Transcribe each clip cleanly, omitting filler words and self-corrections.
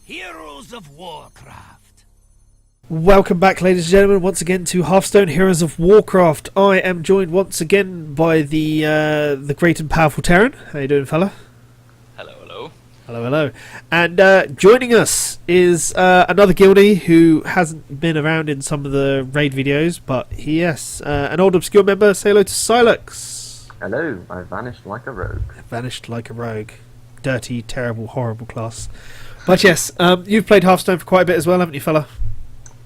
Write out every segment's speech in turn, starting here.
Heroes of Warcraft. Welcome back, ladies and gentlemen, once again to Hearthstone Heroes of Warcraft. I am joined once again by the great and powerful Tearyn. How you doing, fella? Hello, hello. Hello, hello. And joining us is another guildie who hasn't been around in some of the raid videos, but yes, an old obscure member. Say hello to Sylux. Hello, I vanished like a rogue. Vanished like a rogue. Dirty, terrible, horrible class. But yes, you've played Hearthstone for quite a bit as well, haven't you, fella?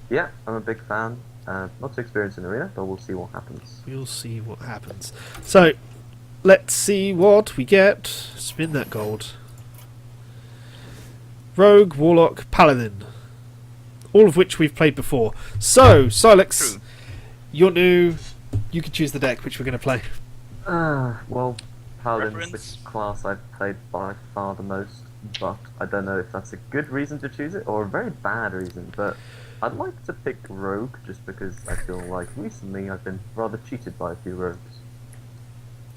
Yeah, I'm a big fan. Not too experienced in Arena, but we'll see what happens. We'll see what happens. So, let's see what we get. Spin that gold. Rogue, Warlock, Paladin. All of which we've played before. So, Sylux, True. you're new. You can choose the deck which we're going to play. Well, Paladin's Preference? the class I've played by far the most, but I don't know if that's a good reason to choose it or a very bad reason, but I'd like to pick Rogue just because I feel like recently I've been rather cheated by a few rogues.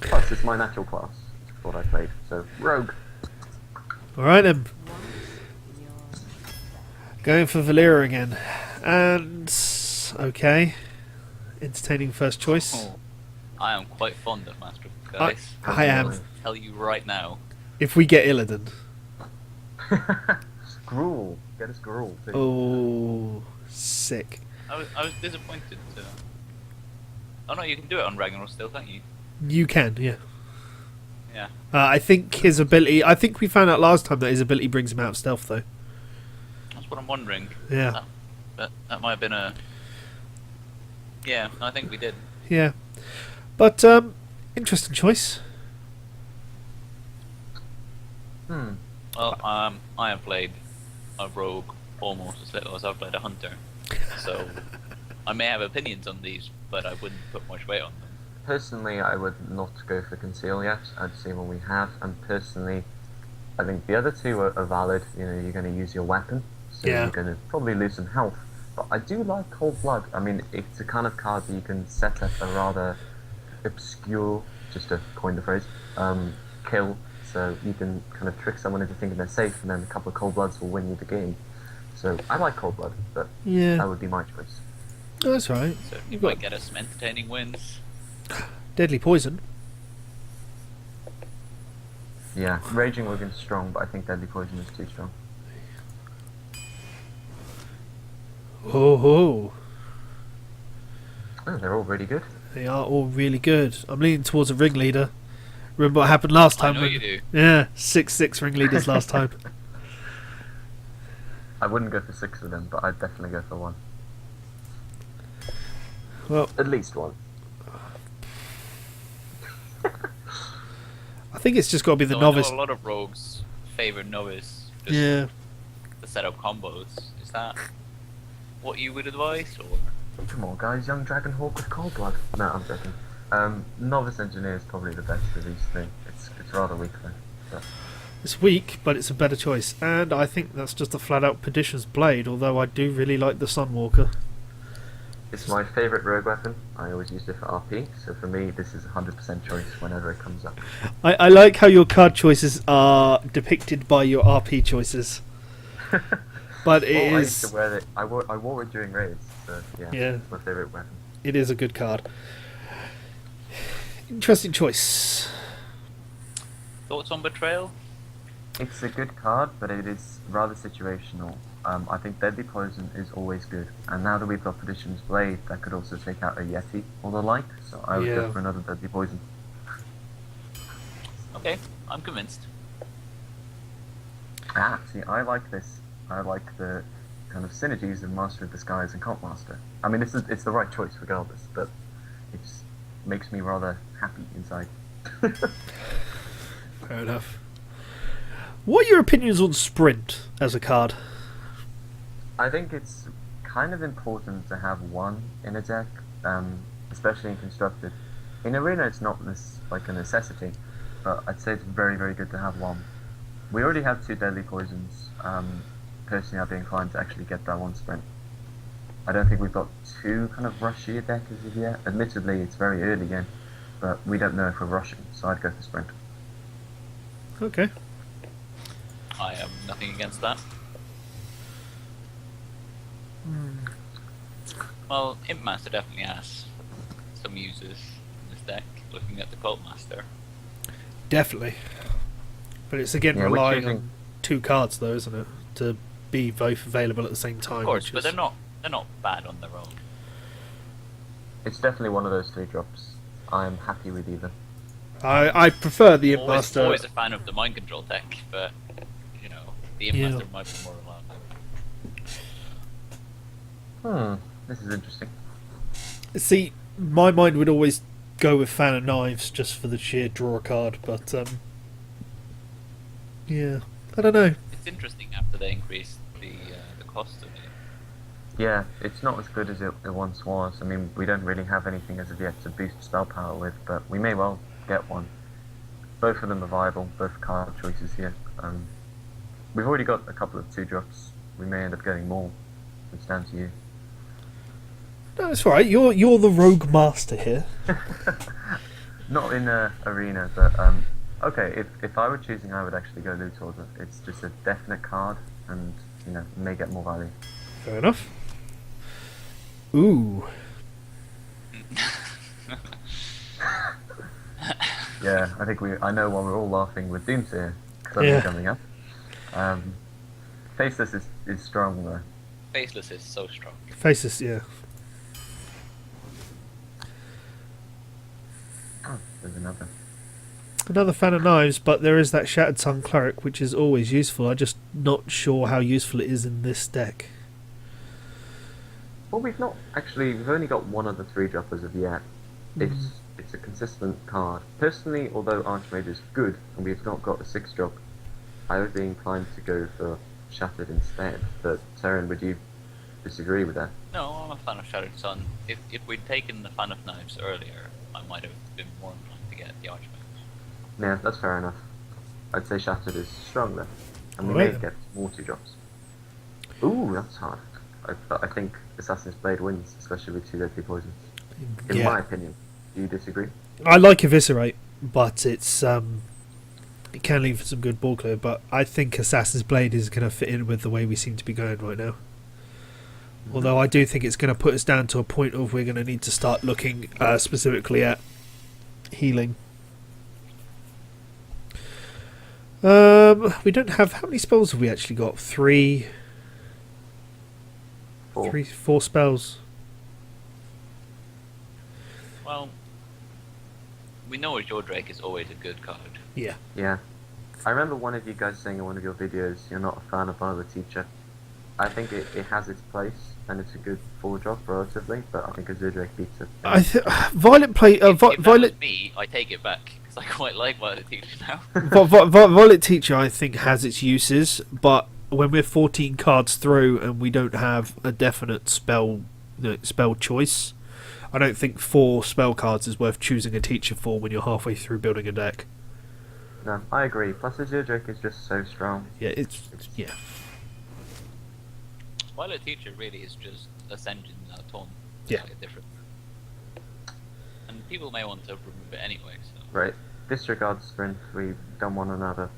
Plus, it's my natural class. It's what I played, so Rogue. Alright then. Going for Valeera again. And, okay. Entertaining first choice. Oh, I am quite fond of Master of Guys. I am. I'll tell you right now. If we get Illidan. Gruul. Get us Gruul, too. Oh, sick. I was disappointed. Oh no, you can do it on Ragnarok still, can't you? You can, yeah. Yeah. I think his ability... I think we found out last time that his ability brings him out of stealth, though. That's what I'm wondering. Yeah. That might have been a... Yeah, I think we did. Yeah. But, interesting choice. Well, I have played a rogue almost as little as I've played a hunter. So, I may have opinions on these, but I wouldn't put much weight on them. Personally, I would not go for Conceal yet. I'd see what we have, and personally, I think the other two are valid. You know, you're going to use your weapon, so Yeah. you're going to probably lose some health. But I do like Cold Blood. I mean, it's a kind of card that you can set up a rather obscure, just to coin the phrase, kill. So you can kind of trick someone into thinking they're safe, and then a couple of Cold Bloods will win you the game. So I like Cold Blood, but Yeah. that would be my choice. Oh, that's right. So, you You've might got get us some entertaining wins. Deadly Poison. Yeah, Raging Organ's strong, but I think Deadly Poison is too strong. Oh, ho. Oh, they're all really good. They are all really good. I'm leaning towards a ringleader. Remember what happened last time? I know you do. Yeah, 6-6 ringleaders last time. I wouldn't go for 6 of them, but I'd definitely go for 1. Well, At least 1. I think it's just got to be the So novice. I know a lot of rogues favour novice just Yeah. to set up combos. Is that what you would advise, or...? Come on, guys, Young Dragon Hawk with Cold Blood. No, I'm joking. Novice Engineer is probably the best of these three. It's rather weak though. But It's weak, but it's a better choice. And I think that's just a flat-out Perdition's Blade, although I do really like the Sunwalker. it's my favourite rogue weapon. I always used it for RP, so for me, this is 100% choice whenever it comes up. I like how your card choices are depicted by your RP choices. But it Well, I used is... to wear it. I wore it during raids, so yeah, Yeah. it's my favourite weapon. It is a good card. Interesting choice. Thoughts on Betrayal? It's a good card, but it is rather situational. I think Deadly Poison is always good, and now that we've got Perdition's Blade, that could also take out a Yeti or the like, so I would Yeah. go for another Deadly Poison. Okay, I'm convinced. See, I like this. I like the kind of synergies of Master of Disguise and Cult Master. I mean, it's the right choice regardless, but it just makes me rather happy inside. Fair enough. What are your opinions on Sprint as a card? I think it's kind of important to have one in a deck, especially in Constructed. In Arena, it's not like a necessity, but I'd say it's very, very good to have one. We already have 2 Deadly Poisons. Personally, I'd be inclined to actually get that one Sprint. I don't think we've got 2 kind of rushy a deck as of yet. Admittedly, it's very early game, but we don't know if we're rushing, so I'd go for Sprint. Okay. I have nothing against that. Well, Imp Master definitely has some uses in this deck, looking at the Cult Master. Definitely. But it's again Yeah, we're relying choosing- on 2 cards though, isn't it? To be both available at the same time. Of course, which but is- they're not bad on their own. It's definitely one of those 3 drops. I'm happy with either. I prefer the Imp Master. Always a fan of the Mind Control deck, but you know, the Imp Yeah. Master might be more reliable. This is interesting. See, my mind would always go with Fan of Knives just for the sheer draw card, but yeah, I don't know. It's interesting after they increased the cost of it. Yeah, it's not as good as it once was. I mean, we don't really have anything as of yet to boost spell power with, but we may well get one. Both of them are viable, both card choices here. We've already got a couple of 2 drops. We may end up getting more. It's down to you. No, it's alright. You're the rogue master here. Not in arena, but okay. If I were choosing, I would actually go Loot Order. It's just a definite card, and you know, may get more value. Fair enough. Ooh. Yeah, I think I know why we're all laughing with Doomsayer Yeah. coming up. Faceless is strong though. Faceless is so strong. Faces, yeah. Oh, there's another. Another Fan of Knives, but there is that Shattered Sun Cleric, which is always useful. I'm just not sure how useful it is in this deck. Well, we've only got one of the 3 droppers of yet. It's a consistent card. Personally, although Archmage is good and we've not got a 6 drop, I would be inclined to go for Shattered instead. But Tearyn, would you disagree with that? No, I'm a fan of Shattered Sun. If we'd taken the Fan of Knives earlier, I might have been more inclined to get the Archmage. Yeah, that's fair enough. I'd say Shattered is strong though, and we Right. may get more 2 drops. Ooh, that's hard. I think Assassin's Blade wins, especially with 2 deadly poisons. In Yeah. my opinion. Do you disagree? I like Eviscerate, but it's it can leave some good ball clear, but I think Assassin's Blade is going to fit in with the way we seem to be going right now. Although I do think it's going to put us down to a point of we're going to need to start looking specifically at healing. We don't have... How many spells have we actually got? 3... 4. 4 spells. Well, we know Azure Drake is always a good card. Yeah. Yeah. I remember one of you guys saying in one of your videos you're not a fan of Valeera Teacher. I think it has its place, and it's a good 4 drop relatively, but I think Azure Drake beats it. Violet play... If that Violet... was me, I take it back because I quite like Violet Teacher now. Violet Teacher, I think, has its uses, but when we're 14 cards through and we don't have a definite spell choice, I don't think 4 spell cards is worth choosing a teacher for when you're halfway through building a deck. No, I agree. Plus Azure Drake is just so strong. Yeah, yeah. Violet Teacher really is just Ascension Taunt. Yeah. Slightly different. And people may want to remove it anyway, so. Right. Disregard Sprint, we don't want another.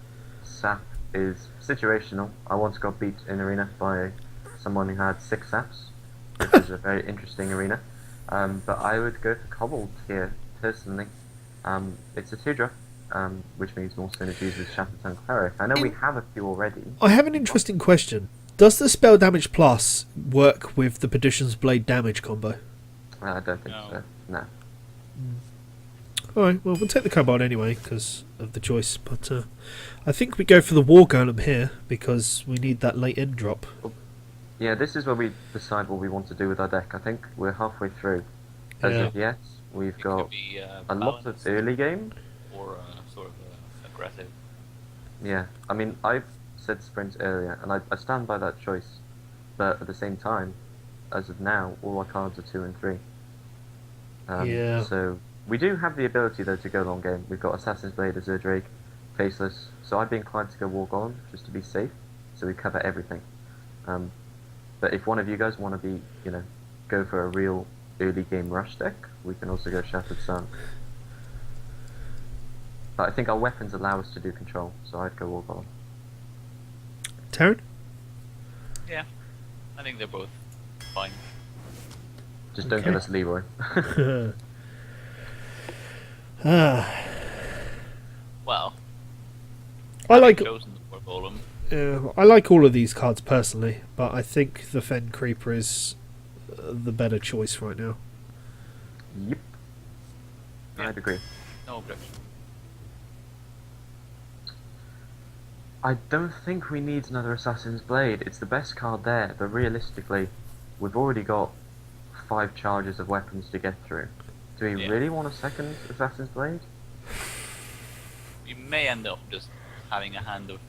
Sap is situational. I once got beat in arena by someone who had 6 saps, which is a very interesting arena. But I would go for Cobbled here, personally. It's a 2 drop, which means more synergies with Shattered Sun Cleric. I know we have a few already. I have an interesting question. Does the spell damage plus work with the Perdition's Blade damage combo? I don't think No. so. No. Alright, well, we'll take the Kobold anyway because of the choice, but I think we go for the War Golem here because we need that late end drop. Yeah, this is where we decide what we want to do with our deck. I think we're halfway through. As Yeah. of yet, we've It got could be a lot of balanced early game. or sort of aggressive. Yeah, I mean, I've said sprint earlier, and I stand by that choice. But at the same time, as of now, all our cards are 2 and 3. Yeah. So we do have the ability, though, to go long game. We've got Assassin's Blade, Azure Drake, Faceless. So I'd be inclined to go War Golem, just to be safe, so we cover everything. But if one of you guys want to be, go for a real early game rush deck, we can also go Shattered Sun. But I think our weapons allow us to do control, so I'd go War Golem. Tearyn? Yeah, I think they're both fine. Just don't Okay. give us Leroy. Ah, Well, I like chosen the War Golem. I like all of these cards personally, but I think the Fen Creeper is the better choice right now. Yep. Yeah. I'd agree. No objection. I don't think we need another Assassin's Blade. It's the best card there, but realistically, we've already got 5 charges of weapons to get through. Do we Yeah. really want a second Assassin's Blade? You may end up just having a hand of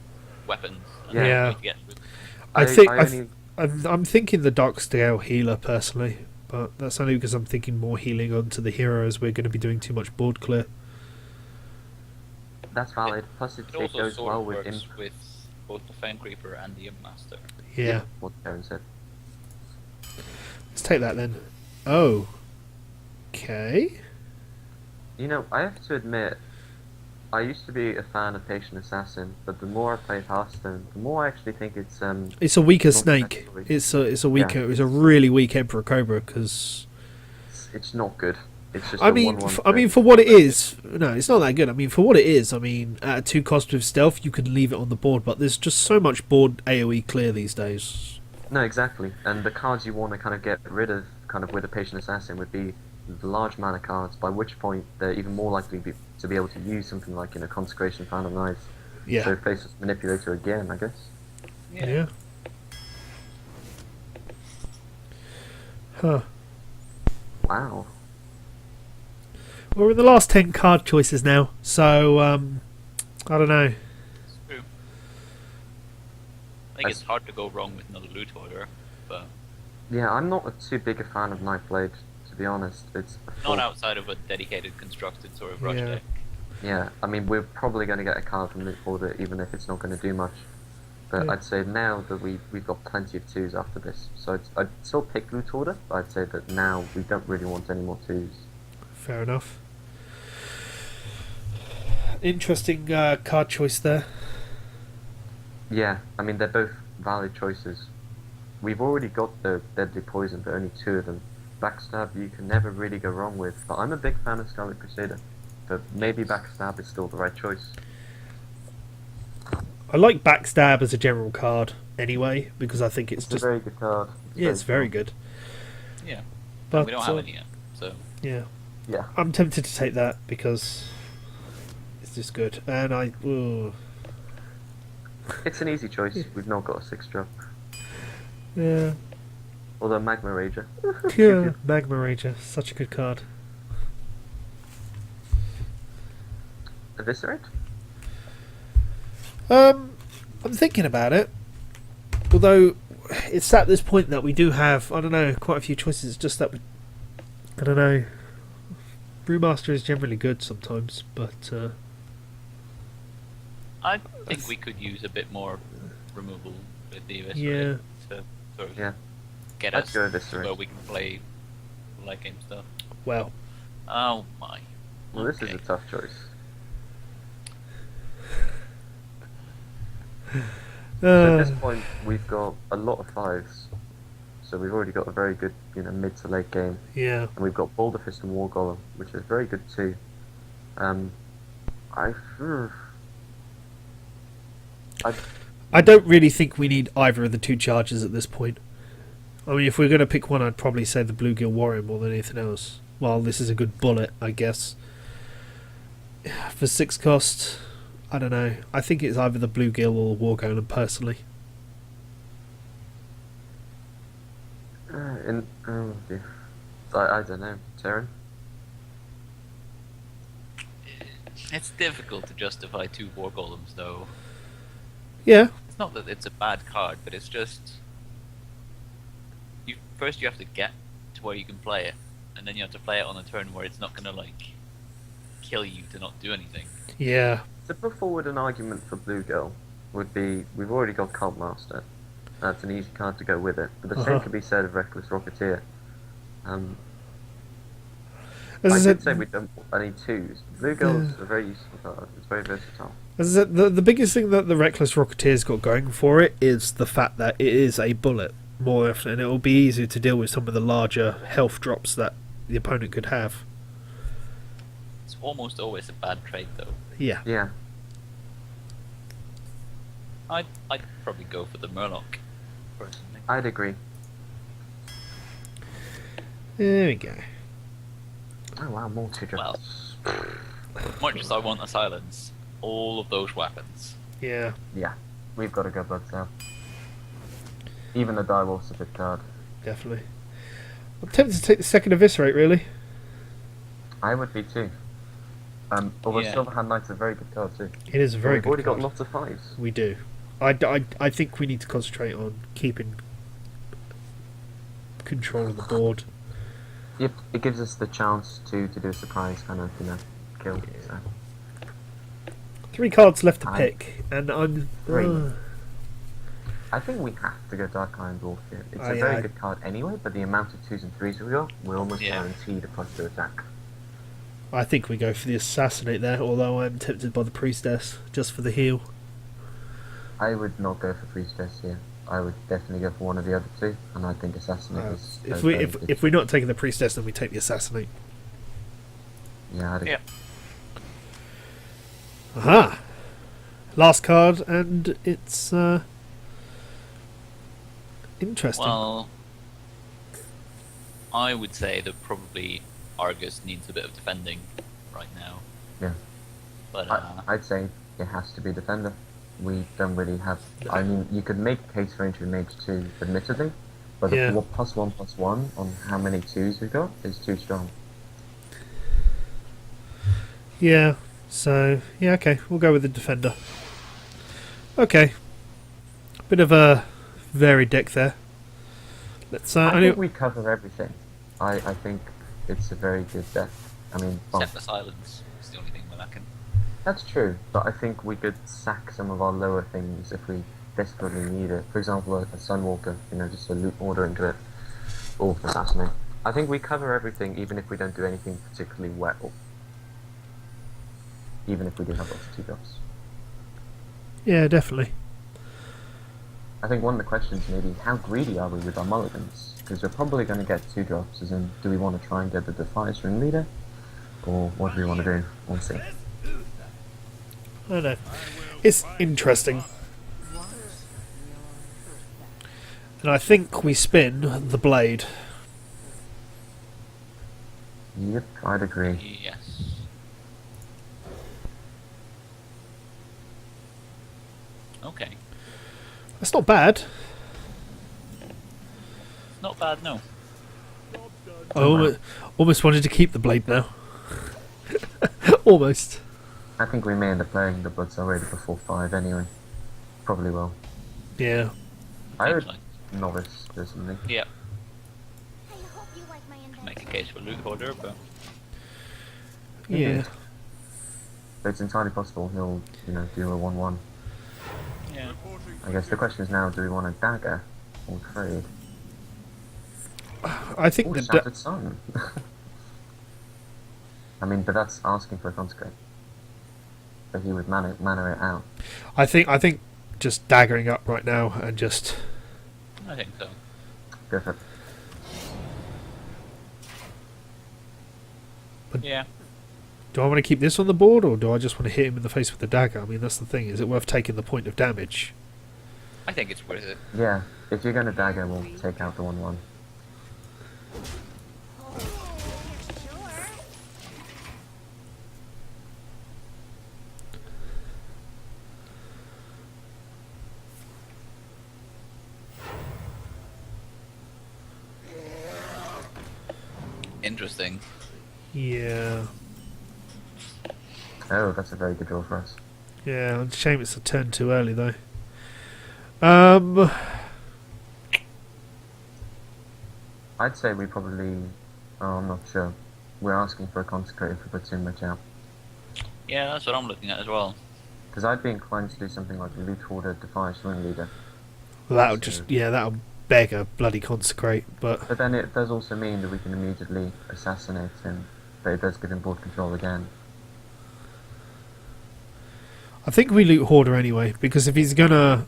weapons. And Yeah. Yeah. way to get through. I'm thinking the Dark Scale Healer personally, but that's only because I'm thinking more healing onto the heroes. We're going to be doing too much board clear. That's valid. Plus, it It also goes sort well of with works Imp. with both the Fen Creeper and the Imp Master. Yeah, What Tearyn said. let's take that then. Oh, okay. You know, I have to admit, I used to be a fan of Patient Assassin, but the more I played Hearthstone, the more I actually think it's It's a weaker not snake. necessarily- It's a weaker. It's a really weak Emperor Cobra because. it's not good. It's just I a mean, 1/1 I mean, thing. for what it is, no, it's not that good. I mean, for what it is, I mean, at a 2 cost with stealth, you can leave it on the board, but there's just so much board AOE clear these days. No, exactly. And the cards you want to kind of get rid of, kind of with a Patient Assassin, would be the large mana cards, by which point they're even more likely to be able to use something like, Consecration Fan of Knights. Yeah. So Faceless Manipulator again, I guess. Yeah. Huh. Wow. We're in the last 10 card choices now, so I don't know. It's true. I think it's hard to go wrong with another Loot Order, but Yeah, I'm not too big a fan of Nightblade, to be honest. It's not outside of a dedicated constructed sort of rush Yeah. deck. Yeah, I mean, we're probably going to get a card from Loot Order, even if it's not going to do much. But Yeah. I'd say now that we've got plenty of 2s after this, so I'd still pick Loot Order, but I'd say that now we don't really want any more 2s. Fair enough. Interesting card choice there. Yeah, I mean, they're both valid choices. We've already got the Deadly Poison, but only 2 of them. Backstab you can never really go wrong with, but I'm a big fan of Scarlet Crusader. But maybe Backstab is still the right choice. I like Backstab as a general card anyway, because I think it's It's just... a very good card. Yeah, it's very good. Yeah. But we don't have any yet, so yeah, Yeah. I'm tempted to take that because it's just good. And ooh. It's an easy choice. We've not got a 6-drop. Yeah. Although Magma Rager. Yeah, Magma Rager, such a good card. Eviscerate? I'm thinking about it. Although it's at this point that we do have, I don't know, quite a few choices. It's just that I don't know. Brewmaster is generally good sometimes, but I think we could use a bit more removal with the Eviscerate Yeah. to sort of Yeah. get I'd us go to Eviscerate. where we can play light game stuff. well, Oh my. Well, this is Okay. a tough choice. So at this point, we've got a lot of 5s. So we've already got a very good, mid to late game. yeah. And we've got Boulder Fist and War Golem, which is very good too. I I don't really think we need either of the 2 charges at this point. I mean, if we're going to pick one, I'd probably say the Bluegill Warrior more than anything else. Well, this is a good bullet, I guess. For 6 cost, I don't know. I think it's either the Bluegill or the War Golem, personally. oh dear. I don't know, Tearyn. It's difficult to justify 2 War Golems, though. Yeah, It's not that it's a bad card, but it's just first you have to get to where you can play it, and then you have to play it on a turn where it's not gonna kill you to not do anything. yeah. To put forward an argument for Blue Girl would be, we've already got Cult Master. That's an easy card to go with it. But the same could be said of Reckless Rocketeer. As I I said, did say we don't want any 2s. Blue Girl's a very useful card. It's very versatile. as I said, the biggest thing that the Reckless Rocketeer's got going for it is the fact that it is a bullet. more often, and it will be easier to deal with some of the larger health drops that the opponent could have. It's almost always a bad trade, though. Yeah. Yeah. I'd probably go for the Murloc, personally. I'd agree. There we go. Oh wow, more 2-drops. Much as I want a silence, all of those weapons. Yeah. Yeah, we've got to go Blood Cell. Even the Direwolf's a good card. Definitely. I'm tempted to take the second Eviscerate, really. I would be too. Although Yeah. Silverhand Knight's a very good card too. It is a very We've good already card. got lots of 5s. We do. I think we need to concentrate on keeping control of the board. Yep, it gives us the chance to do a surprise kind of, kill. So. 3 cards left to I- pick, and I'm... 3. I think we have to go Dark Iron Dwarf here. It's a very good card anyway, but the amount of 2s and 3s we got, we're almost guaranteed a plus 2 attack. I think we go for the Assassinate there, although I'm tempted by the Priestess, just for the heal. I would not go for Priestess here. I would definitely go for one of the other 2, and I think Assassinate is... If we're not taking the Priestess, then we take the Assassinate. Yeah, I'd agree. Yeah. Aha! Last card, and it's interesting. Well, I would say that probably Argus needs a bit of defending right now. Yeah. But I'd say it has to be Defender. We don't really have... I mean, you could make a case for Ancient Mage too, admittedly, but Yeah. the +1/+1 on how many 2s we got is too strong. Yeah, so, yeah, okay, we'll go with the Defender. Okay. Bit of a varied deck there. Let's, I think we cover everything. I think it's a very good deck. I mean, well, except for silence. It's the only thing we're lacking. that's true, but I think we could sack some of our lower things if we desperately need it. For example, a Sunwalker, just a loot order into it, or Assassinate. I think we cover everything, even if we don't do anything particularly well. Even if we do have lots of 2-drops. Yeah, definitely. I think one of the questions may be, how greedy are we with our mulligans? Because we're probably going to get 2-drops, as in, do we want to try and get the Defiance Ringleader? Or what do we want to do? We'll see. I don't know. It's interesting. And I think we spin the Blade. Yep, I'd agree. Yes. Okay. That's not bad. Not bad, no. I almost wanted to keep the Blade now. Almost. I think we may end up playing the Bloods already before 5 anyway. Probably will. Yeah. I would Like, Novice, personally. yeah. I hope you like my invention. Make a case for loot holder, but Yeah. But it's entirely possible he'll, do a 1/1. yeah. I guess the question is now, do we want a dagger or trade? I think Or the Shattered Sun. I mean, but that's asking for a consecrate. So he would mana it out. I think just daggering up right now and just I think so. Go for it. Yeah. do I want to keep this on the board or do I just want to hit him in the face with the dagger? I mean, that's the thing. Is it worth taking the point of damage? I think it's worth it. Yeah, if you're going to dagger, we'll take out the 1/1. Sure. Interesting. Yeah. Oh, that's a very good draw for us. Yeah, it's a shame it's a turn too early though. I'd say we probably... Oh, I'm not sure. We're asking for a consecrate if we put too much out. Yeah, that's what I'm looking at as well. Because I'd be inclined to do something like Loot Hoarder, Defiance Ringleader. That'll just that'll beg a bloody consecrate, but But then it does also mean that we can immediately assassinate him. But it does give him board control again. I think we loot Hoarder anyway, because if he's gonna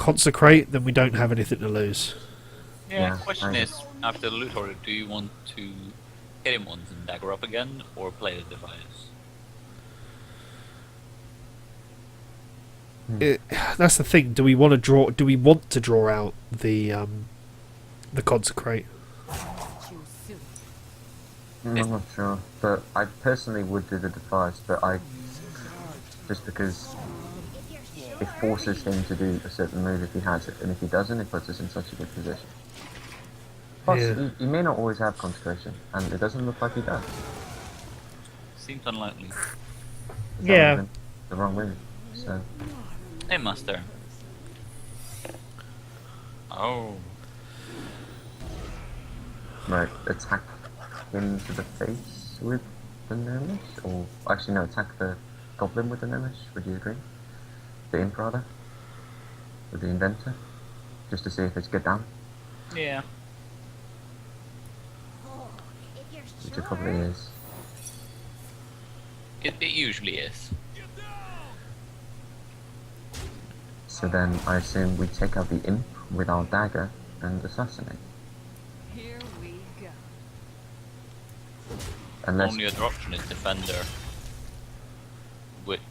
Consecrate, then we don't have anything to lose. Yeah, Yeah, question I- is, after the loot order, do you want to hit him once and dagger up again, or play the device? That's the thing. Do we want to draw? Do we want to draw out the Consecrate? I'm not sure, but I personally would do the device, but just because it forces him to do a certain move if he has it, and if he doesn't, it puts us in such a good position. Plus, Yeah. he may not always have consecration, and it doesn't look like he does. Seems unlikely. That Yeah. would've been the wrong move. So Hey, Master. Oh. right, attack him to the face with the Nermish, or actually no, attack the goblin with the Nermish. Would you agree? The imp rather, with the inventor, just to see if it's good down, Yeah. If you're which sure. it probably is. It usually is. So then I assume we take out the imp with our dagger and assassinate. Here we go. Unless Only other option is Defender.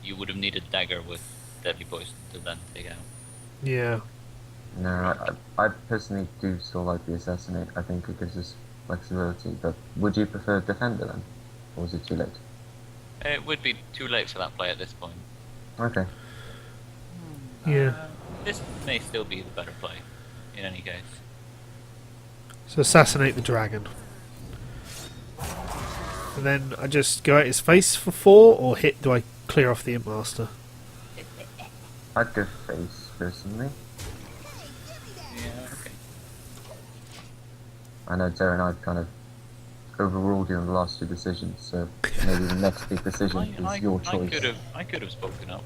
You would have needed Dagger with Deadly Poison to then take out. Yeah. no, I personally do still like the assassinate. I think it gives us flexibility. But would you prefer defender then, or is it too late? It would be too late for that play at this point. Okay. Yeah. This may still be the better play, in any case. So assassinate the dragon. And then I just go at his face for 4, or do I clear off the Imp Master? I'd go face personally. Yeah, okay. I know Tearyn, I've kind of overruled you on the last 2 decisions, so maybe the next big decision is your choice. I could have spoken up.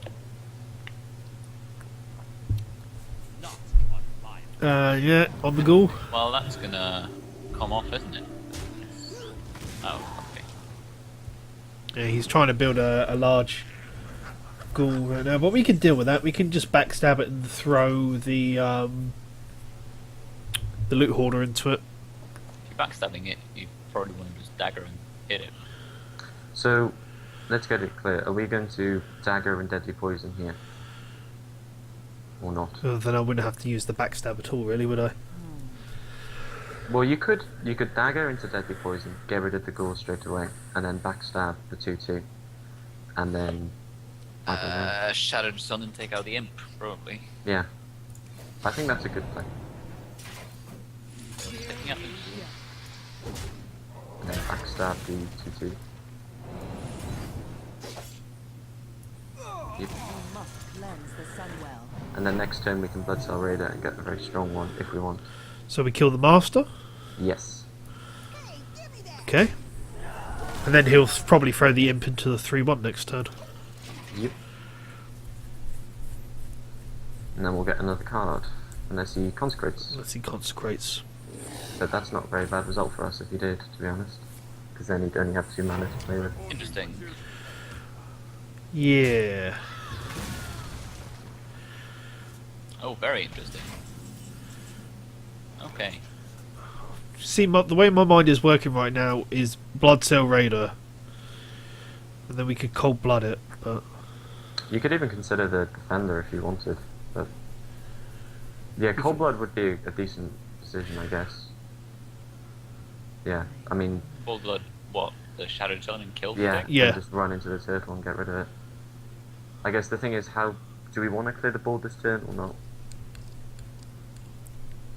Yeah, on the ghoul. Well, that's gonna come off, isn't it? Oh, okay. Yeah, he's trying to build a large ghoul right now, but we can deal with that. We can just backstab it and throw the loot hoarder into it. If you're backstabbing it, you probably want to just dagger and hit it. So, let's get it clear. Are we going to dagger and deadly poison here? Or not? So then I wouldn't have to use the backstab at all, really, would I? Well, you could dagger into deadly poison, get rid of the ghoul straight away, and then backstab the 2/2, and then I don't know. Shattered Sun and take out the imp, probably. Yeah, I think that's a good play. Taking out the... And then backstab the 2/2. Yep. You must cleanse the Sunwell. And then next turn we can Blood Cell Raider and get a very strong one if we want. So we kill the Master. Yes. Okay. And then he'll probably throw the Imp into the 3/1 next turn. Yep. And then we'll get another card, unless he consecrates. Let's see, consecrates. But that's not a very bad result for us if he did, to be honest. Because then he'd only have 2 mana to play with. Interesting. Yeah. Oh, very interesting. Okay. See, the way my mind is working right now is Blood Cell Raider. And then we could cold blood it, but... You could even consider the defender if you wanted, but yeah, cold blood would be a decent decision, I guess. Yeah, I mean, Cold Blood, what? The Shattered Sun and kill the yeah, thing? Yeah. and just run into the turtle and get rid of it. I guess the thing is, how do we want to clear the board this turn or not?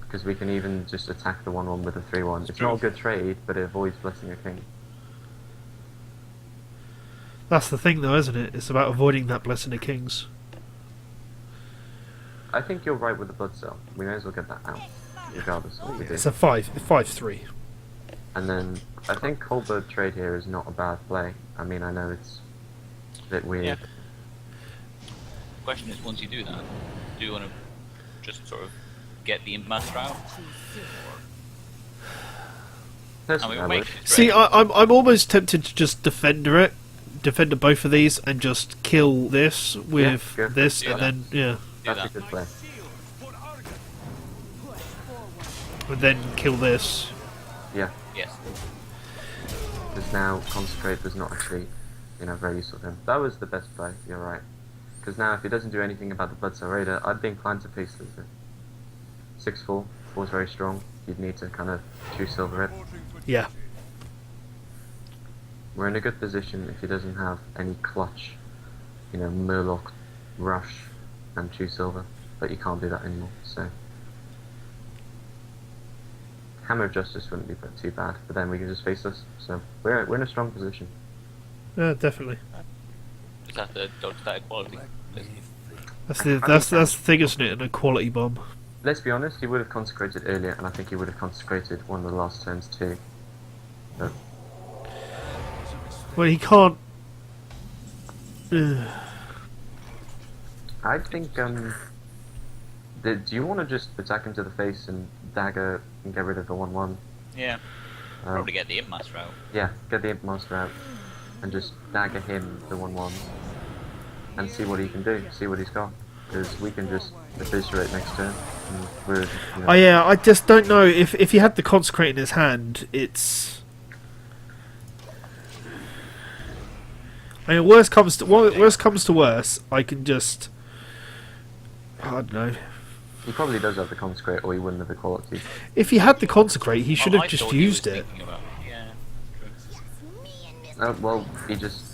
Because we can even just attack the 1/1 with a 3/1. It's not a good trade, but it avoids Blessing a King. That's the thing, though, isn't it? It's about avoiding that Blessing of Kings. I think you're right with the Blood Cell. We may as well get that out, regardless of what we do. It's a 5/3. And then I think cold blood trade here is not a bad play. I mean, I know it's a bit weird. Yeah. The question is, once you do that, do you want to just sort of get the Imp Master out? Personally, I I mean, would. wait, it's See, ready. I'm almost tempted to just defender both of these, and just kill this with go for it. this, Do and that. then, yeah. Do That's that. a good play. And then kill this. Yeah, Yes. because now Consecrate was not actually, very useful to him. That was the best play, you're right. Because now if he doesn't do anything about the Bloodsoul Raider, I'd be inclined to Peace Leader. 6-4, 4's very strong. You'd need to kind of choose Silver it. Yeah. We're in a good position if he doesn't have any clutch, Murloc, Rush, and choose Silver. But you can't do that anymore, so... Hammer of Justice wouldn't be too bad, but then we can just face this. So we're in a strong position. Yeah, definitely. Is that the dodge that equality? That's the thing, isn't it? An equality bomb. Let's be honest, he would have consecrated earlier, and I think he would have consecrated one of the last turns too. But Well, he can't. I think, do you want to just attack him to the face and dagger and get rid of the 1/1? Yeah. Probably get the Imp Master out. Yeah, get the Imp Master out and just dagger him the 1/1 and see what he can do, see what he's got. Because we can just eviscerate next turn. And we're, Oh yeah, I just don't know if he had the Consecrate in his hand. It's. I mean, worst comes to worse, I can just. I don't know. He probably does have the Consecrate, or he wouldn't have equality. If he had the Consecrate, he should Oh, have I just thought he was used it. thinking about it. Yeah. True. Oh, well, he just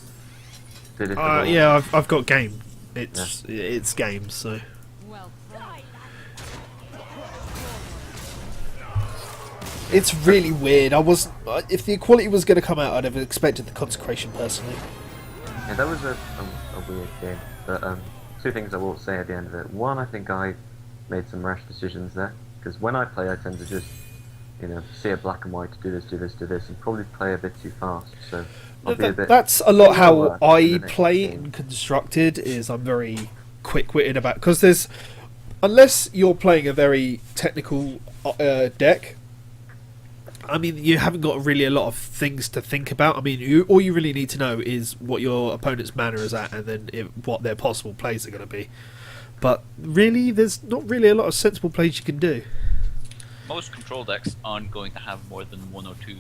did it. For Yeah, I've got game. It's game, so. Well played. It's really weird. If the equality was going to come out, I'd have expected the Consecration personally. Yeah, that was a weird game. But two things I will say at the end of it. One, I think I made some rash decisions there. Because when I play, I tend to just, see a black and white, do this, and probably play a bit too fast. So I'll be a bit... That's a lot how slower in I the next play game. in Constructed. Is I'm very quick-witted about, because unless you're playing a very technical deck. I mean, you haven't got really a lot of things to think about. I mean, all you really need to know is what your opponent's mana is at, and then what their possible plays are going to be. But really, there's not really a lot of sensible plays you can do. Most control decks aren't going to have more than 1 or 2,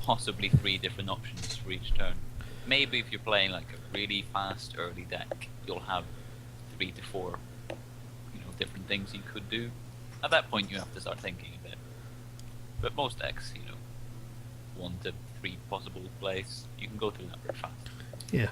possibly 3 different options for each turn. Maybe if you're playing like a really fast early deck, you'll have 3 to 4, different things you could do. At that point, you have to start thinking a bit. But most decks, 1 to 3 possible plays, you can go through that very fast. Yeah.